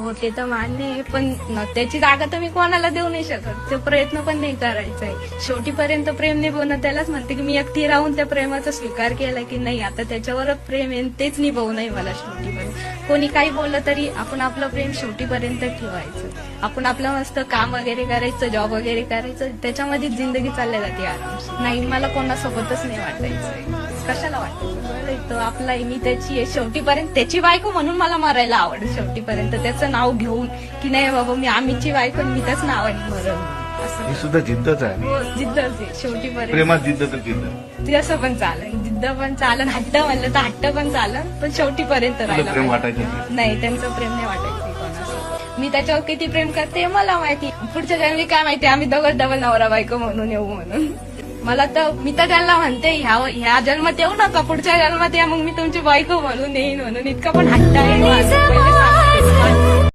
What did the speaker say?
हो ते तर मान्य आहे, पण त्याची जागा तर मी कोणाला देऊ नाही शकत. ते प्रयत्न पण नाही करायचा आहे. शेवटीपर्यंत प्रेम निभवणं त्यालाच म्हणते की मी एकटी राहून त्या प्रेमाचा स्वीकार केला की नाही, आता त्याच्यावरच प्रेम आहे, तेच निभवू नाही मला शेवटीपर्यंत. कोणी काही बोललं तरी आपण आपलं प्रेम शेवटीपर्यंत ठेवायचं. आपण आपलं मस्त काम वगैरे करायचं, जॉब वगैरे करायचं, त्याच्यामध्येच जिंदगी चालल्या जाते आरामशी. नाही मला कोणासोबतच नाही वाटायचंय. कशाला वाटायचं? तो आपला आहे, मी त्याची आहे, शेवटीपर्यंत त्याची बायको म्हणून मला मरायला आवडेल. शेवटीपर्यंत त्याचं नाव घेऊन की नाही बाबा मी आम्हीची बायको, मी त्याच नावाने मरण. असं ही सुद्धा जिद्दच आहे. हो, जिद्दच आहे शेवटीपर्यंत. प्रेमात जिद्द तर जिद्द. ते असं पण चालेल, जिद्द पण चालन, हट्ट म्हणलं तर हट्ट पण चालन, पण शेवटीपर्यंत तुला राहिला प्रेम पाहिजे. वाटायचं नाही, त्यांचं प्रेम नाही वाटायचं कोणासोबत. मी त्याच्यावर किती प्रेम करते मला माहिती. पुढच्या जन्मी काय माहिती आम्ही दोघं डबल नवरा बायको म्हणून येऊ म्हणून. मला तर मी तर त्यांना म्हणते ह्या जन्मात येऊ नका, पुढच्या जन्मात या, मग मी तुमची बायको म्हणून येईन म्हणून. इतका पण हट्ट आहे माझा.